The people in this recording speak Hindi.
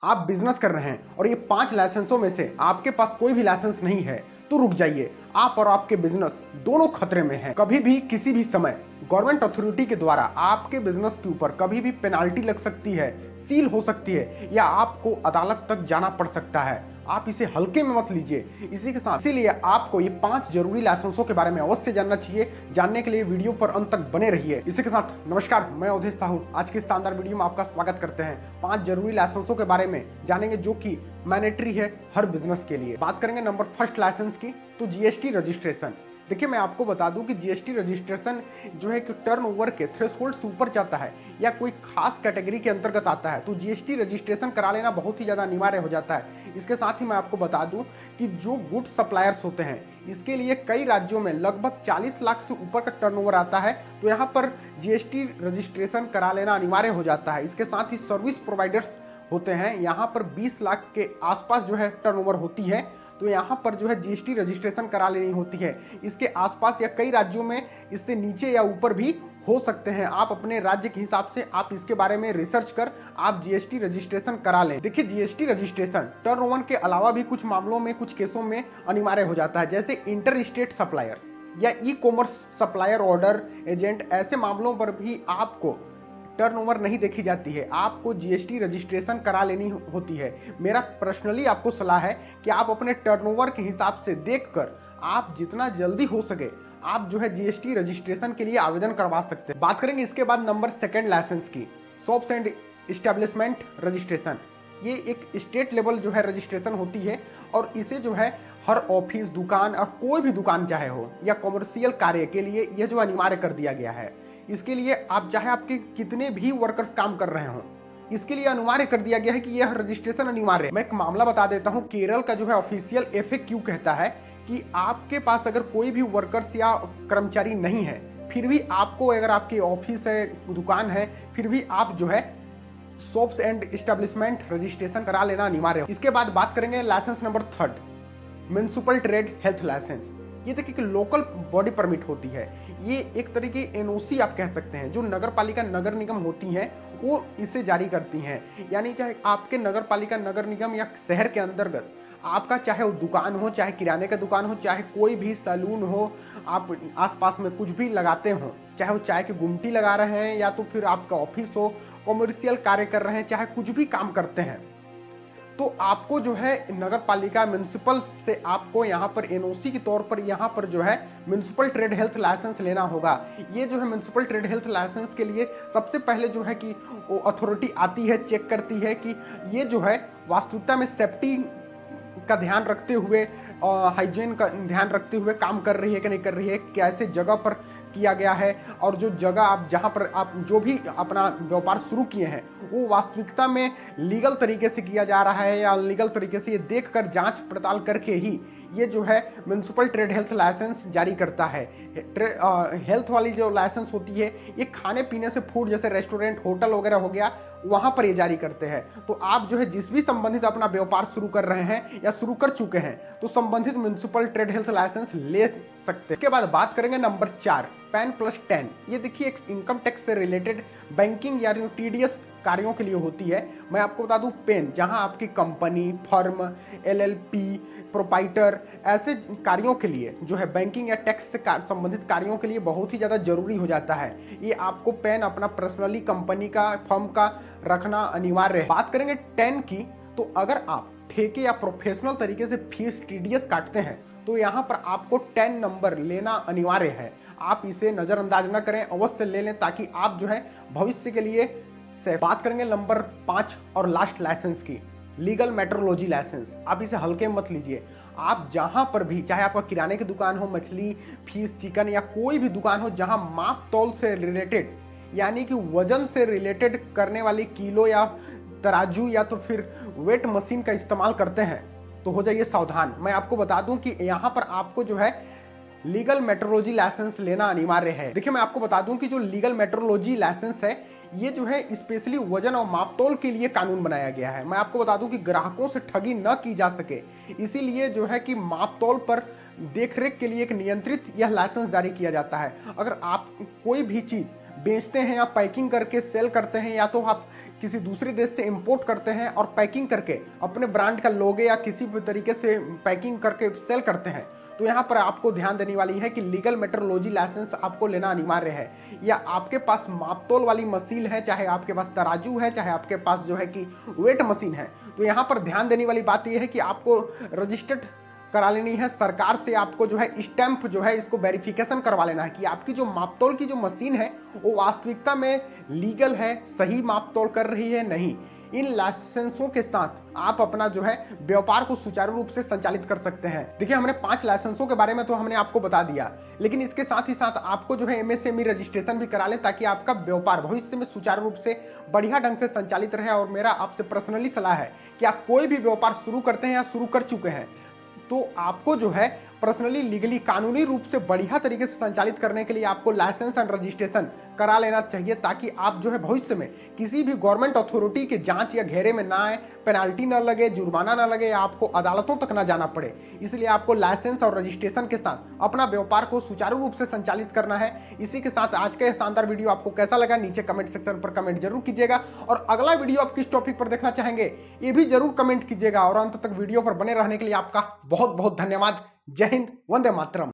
आप बिजनेस कर रहे हैं और ये 5 लाइसेंसों में से आपके पास कोई भी लाइसेंस नहीं है तो रुक जाइए। आप और आपके बिजनेस दोनों खतरे में हैं। कभी भी किसी भी समय गवर्नमेंट अथॉरिटी के द्वारा आपके बिजनेस के ऊपर कभी भी पेनाल्टी लग सकती है, सील हो सकती है या आपको अदालत तक जाना पड़ सकता है। आप इसे हल्के में मत लीजिए। इसी के साथ इसीलिए आपको ये 5 जरूरी लाइसेंसों के बारे में अवश्य जानना चाहिए। जानने के लिए वीडियो पर अंत तक बने रहिए। इसी के साथ नमस्कार, मैं अवधेश साहू आज की शानदार वीडियो में आपका स्वागत करते हैं। 5 जरूरी लाइसेंसों के बारे में जानेंगे जो कि मैंडेटरी है हर बिजनेस के लिए। बात करेंगे नंबर फर्स्ट लाइसेंस की, तो जीएसटी रजिस्ट्रेशन। देखिए, मैं आपको बता दूं कि जीएसटी रजिस्ट्रेशन जो है कि टर्नओवर के थ्रेशोल्ड से ऊपर जाता है या कोई खास कैटेगरी के अंतर्गत आता है तो जीएसटी रजिस्ट्रेशन करा लेना बहुत ही ज़्यादा अनिवार्य हो जाता है। इसके साथ ही मैं आपको बता दूं कि जो गुड सप्लायर्स होते हैं इसके लिए कई राज्यों में लगभग 40 लाख से ऊपर का टर्नओवर आता है तो यहाँ पर जीएसटी रजिस्ट्रेशन करा लेना अनिवार्य हो जाता है। इसके साथ ही सर्विस प्रोवाइडर्स होते हैं, यहाँ पर 20 लाख के आसपास जो है टर्नओवर होती है तो यहाँ पर जो है जीएसटी रजिस्ट्रेशन करा लेनी होती है। इसके आसपास या कई राज्यों में इससे नीचे या ऊपर भी हो सकते हैं। आप अपने राज्य के हिसाब से आप इसके बारे में रिसर्च कर आप जीएसटी रजिस्ट्रेशन करा लें। देखिए, जीएसटी रजिस्ट्रेशन टर्नओवर के अलावा भी कुछ मामलों में, कुछ केसों में अनिवार्य हो जाता है, जैसे इंटर स्टेट सप्लायर या e commerce supplier order agent. ऐसे मामलों पर भी आपको टर्नओवर नहीं देखी जाती है, आपको जीएसटी रजिस्ट्रेशन करा लेनी होती है। मेरा पर्सनली आपको सलाह है कि आप अपने टर्नओवर के हिसाब से देखकर आप जितना जल्दी हो सके आप जो है जीएसटी रजिस्ट्रेशन के लिए आवेदन करवा सकते हैं। बात करेंगे इसके बाद नंबर सेकंड लाइसेंस की, शॉप्स एंड एस्टेब्लिशमेंट रजिस्ट्रेशन। ये एक स्टेट लेवल जो है रजिस्ट्रेशन होती है और इसे जो है हर ऑफिस, दुकान और कोई भी दुकान चाहे हो या कॉमर्शियल कार्य के लिए यह जो अनिवार्य कर दिया गया है। इसके लिए आप चाहे आपके कितने भी वर्कर्स काम कर रहे हो, इसके लिए अनिवार्य कर दिया गया है कि यह रजिस्ट्रेशन अनिवार्य है। मैं एक मामला बता देता हूं। केरल का जो है ऑफिशियल एफएक्यू कहता है कि आपके पास अगर कोई भी वर्कर्स या कर्मचारी नहीं है फिर भी आपको, अगर आपकी ऑफिस है, दुकान है, फिर भी आप जो है शॉप्स एंड एस्टेब्लिशमेंट रजिस्ट्रेशन करा लेना अनिवार्य है। इसके बाद बात करेंगे licence number third, municipal trade health licence. ये देखिए कि लोकल बॉडी परमिट होती है। ये एक तरीके एनओसी आप कह सकते हैं जो नगर पालिका, नगर निगम होती हैं वो इसे जारी करती हैं। यानी चाहे आपके नगर पालिका, नगर निगम या शहर के अंतर्गत आपका चाहे वो दुकान हो, चाहे किराने का दुकान हो, चाहे कोई भी सैलून हो, आप आसपास में कुछ भी लगाते हो, चाहे वो चाय की गुमटी लगा रहे हैं या तो फिर आपका ऑफिस हो, कॉमर्शियल कार्य कर रहे हैं, चाहे कुछ भी काम करते हैं, तो आपको जो है नगर पालिका, म्युनिसिपल से आपको यहाँ पर एनओसी के तौर पर यहाँ पर जो है म्युनिसिपल ट्रेड हेल्थ लाइसेंस लेना होगा। ये जो है म्युनिसिपल ट्रेड हेल्थ लाइसेंस के लिए सबसे पहले जो है कि वो अथॉरिटी आती है, चेक करती है कि ये जो है वास्तविकता में सेफ्टी का ध्यान रखते हुए और हाइजीन का ध्यान रखते हुए काम कर रही है कि नहीं कर रही है, कैसे जगह पर किया गया है और जो जगह आप जहां पर आप जो भी अपना व्यापार शुरू किए हैं वो वास्तविकता में लीगल तरीके से किया जा रहा है या अनलीगल तरीके से, ये देखकर जांच पड़ताल करके ही ये जो है म्युनिसिपल ट्रेड हेल्थ लाइसेंस जारी करता है। हेल्थ वाली जो लाइसेंस होती है ये खाने पीने से, फूड जैसे रेस्टोरेंट, होटल वगैरह हो गया, वहां पर ये जारी करते हैं। तो आप जो है जिस भी संबंधित अपना व्यापार शुरू कर रहे हैं या शुरू कर चुके हैं तो संबंधित म्युनिसिपल ट्रेड हेल्थ लाइसेंस ले सकते हैं। इसके बाद बात करेंगे नंबर 4, पैन प्लस 10। ये देखिए एक इनकम टैक्स से रिलेटेड बैंकिंग या टीडीएस कार्यों के लिए होती है। मैं आपको बता दूं, पेन जहां आपकी कंपनी, फर्म, एलएलपी, प्रोपाइटर, ऐसे कार्यों के लिए जो है बैंकिंग या टैक्स से संबंधित कार्यों के लिए बहुत ही ज़्यादा जरूरी हो जाता है। ये आपको पेन अपना पर्सनली कंपनी का, फर्म का रखना अनिवार्य है। बात करेंगे 10 की, तो अगर आप ठेके या प्रोफेशनल तरीके से फीस टीडीएस काटते हैं तो यहाँ पर आपको 10 नंबर लेना अनिवार्य है। आप इसे नजरअंदाज न करें, अवश्य ले लें ताकि आप जो है भविष्य के लिए से। बात करेंगे नंबर 5 और लास्ट लाइसेंस की, लीगल मेट्रोलॉजी लाइसेंस। आप इसे हल्के मत लीजिए। आप जहां पर भी, चाहे आपका किराने की दुकान हो, मछली, फिश, चिकन या कोई भी दुकान हो जहां माप तौल से रिलेटेड यानी कि वजन से रिलेटेड करने वाली किलो या तराजू या तो फिर वेट मशीन का इस्तेमाल करते हैं तो हो जाइए सावधान। मैं आपको बता दूं कि यहाँ पर आपको जो है लीगल मेट्रोलॉजी लाइसेंस लेना अनिवार्य है। देखिए, मैं आपको बता दूं कि जो लीगल मेट्रोलॉजी लाइसेंस है ये जो है स्पेशली वजन और मापतोल के लिए कानून बनाया गया है। मैं आपको बता दूं कि ग्राहकों से ठगी न की जा सके, इसीलिए जो है कि मापतोल पर देखरेख के लिए एक नियंत्रित यह लाइसेंस जारी किया जाता है। अगर आप कोई भी चीज बेचते हैं या पैकिंग करके सेल करते हैं या तो आप किसी दूसरे देश से इंपोर्ट करते हैं और पैकिंग करके अपने ब्रांड का लोगो या किसी भी तरीके से पैकिंग करके सेल करते हैं, तो यहाँ पर आपको ध्यान देने वाली है कि लीगल मेट्रोलॉजी लाइसेंस आपको लेना अनिवार्य है। या आपके पास मापतोल वाली मशीन है, चाहे आपके पास तराजू है, चाहे आपके पास जो है कि वेट मशीन है, तो यहाँ पर ध्यान देने वाली बात यह है कि आपको रजिस्टर्ड करा लेनी है सरकार से। आपको जो है स्टैंप जो है इसको वेरिफिकेशन करवा लेना है कि आपकी जो मापतोल की जो मशीन है वो वास्तविकता में लीगल है, सही मापतोल कर रही है नहीं। इन लाइसेंसों के साथ आप अपना जो है व्यापार को सुचारू रूप से संचालित कर सकते हैं। देखिए, हमने 5 लाइसेंसों के बारे में तो हमने आपको बता दिया, लेकिन इसके साथ ही साथ आपको जो है एमएसएमई रजिस्ट्रेशन भी करा लें ताकि आपका व्यापार भविष्य में सुचारू रूप से बढ़िया ढंग से संचालित रहे। और मेरा आपसे पर्सनली सलाह है कि आप कोई भी व्यापार शुरू करते हैं या शुरू कर चुके हैं तो आपको जो है पर्सनली लीगली कानूनी रूप से बढ़िया तरीके से संचालित करने के लिए आपको लाइसेंस एंड रजिस्ट्रेशन करा लेना चाहिए, ताकि आप जो है भविष्य में किसी भी गवर्नमेंट अथॉरिटी के जांच या घेरे में ना आए, पेनाल्टी ना लगे, जुर्माना ना लगे, आपको अदालतों तक ना जाना पड़े। इसलिए आपको लाइसेंस और रजिस्ट्रेशन के साथ अपना व्यापार को सुचारू रूप से संचालित करना है। इसी के साथ आज का यह शानदार वीडियो आपको कैसा लगा नीचे कमेंट सेक्शन पर कमेंट जरूर कीजिएगा, और अगला वीडियो आप किस टॉपिक पर देखना चाहेंगे ये भी जरूर कमेंट कीजिएगा। और अंत तक वीडियो पर बने रहने के लिए आपका बहुत बहुत धन्यवाद। जय हिंद, वंदे मातरम।